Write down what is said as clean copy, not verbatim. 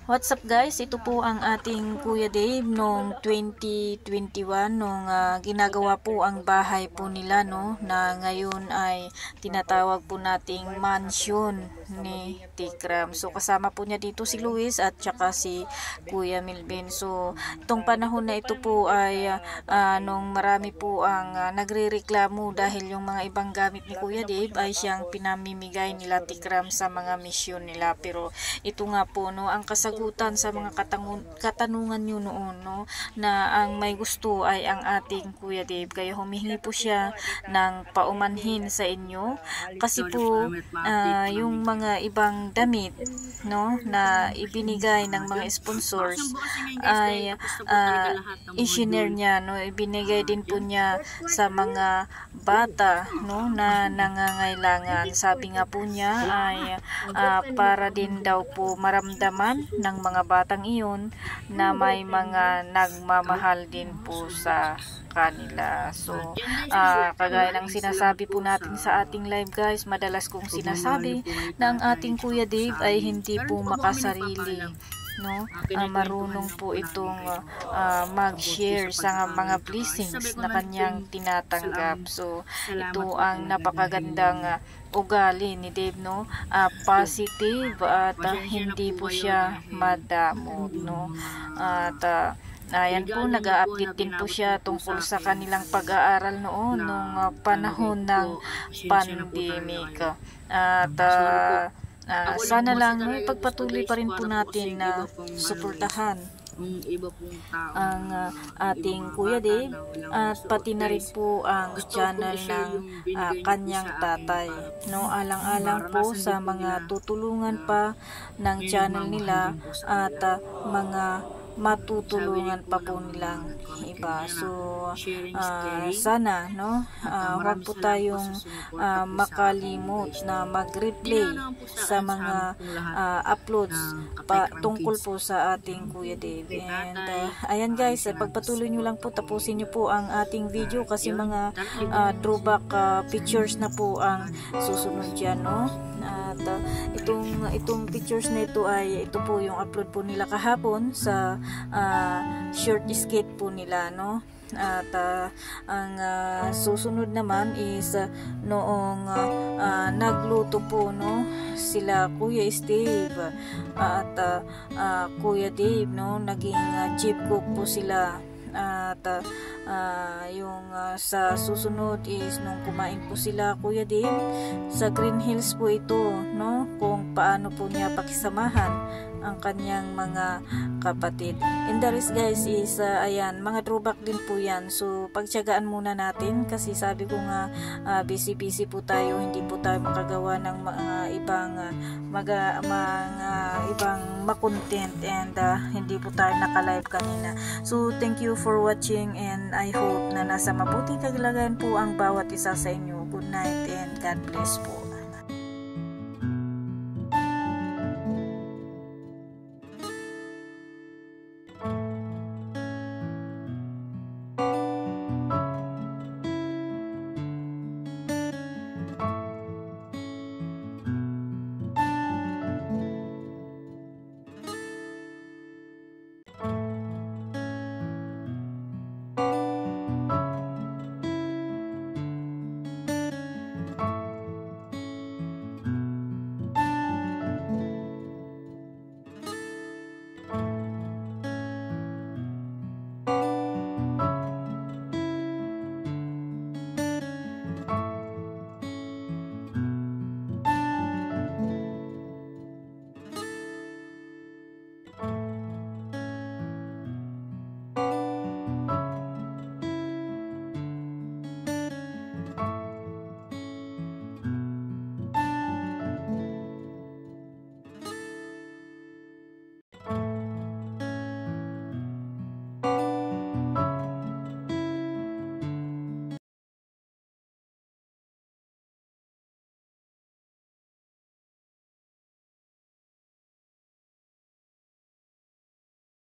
What's up guys? Ito po ang ating Kuya Dave noong 2021 nung ginagawa po ang bahay po nila, no, na ngayon ay tinatawag po nating mansion ni Tikram. So kasama po niya dito si Luis at saka si Kuya Milvin. So itong panahon na ito po ay nung marami po ang nagrereklamo dahil yung mga ibang gamit ni Kuya Dave ay siyang pinamimigay nila Tikram sa mga misyon nila. Pero ito nga po, no, ang kasagutan sa mga katanungan nyo noon, no, na ang may gusto ay ang ating Kuya Dave, kaya humihingi po siya ng paumanhin sa inyo kasi po yung mga ibang damit, no, na ibinigay ng mga sponsors ay i-share niya, no, ibinigay din po niya sa mga bata, no, na nangangailangan. Sabi nga po niya ay para din daw po maramdaman ng mga batang iyon na may mga nagmamahal din po sa kanila. So kagaya ng sinasabi po natin sa ating live guys, madalas kong sinasabi na ang ating Kuya Dave ay hindi po makasarili, no, marunong po itong mag-share sa mga blessings na kanyang tinatanggap. So ito ang napakagandang ugali ni Dave, no, positive at hindi po siya madamot, no, at ayan po, nag-a-update din po siya tungkol sa kanilang pag-aaral noon nung panahon ng pandemic. At sana lang, no, pagpatuloy pa rin po natin na suportahan ang ating Kuya Dave at pati na rin po ang channel ng kanyang tatay, no, alang-alang po sa mga tutulungan pa ng channel nila at mga matutulungan pa po nilang iba. So sana, no, huwag po tayong makalimot na mag-replay sa mga uploads tungkol po sa ating Kuya Dave. And ayan guys, pagpatuloy nyo lang po, tapusin nyo po ang ating video kasi mga throwback pictures na po ang susunod dyan, no. At itong pictures na ito ay ito po yung upload po nila kahapon sa short skate po nila, no. At ang susunod naman is noong nagluto po, no, sila Kuya Steve at Kuya Dave, no, naging chef cook po sila. At yung sa susunod is nung kumain po sila Kuya Dave sa Green Hills po ito, no, kung paano po niya pakisamahan ang kanyang mga kapatid. And the rest guys is ayan, mga throwback din po yan. So pagtiyagaan muna natin kasi sabi ko nga busy po tayo, hindi po tayo makagawa ng mga ibang ibang makontent and hindi po tayo naka-live kanina. So thank you for watching and I hope na nasa mabuting kalagayan po ang bawat isa sa inyo. Good night and God bless po.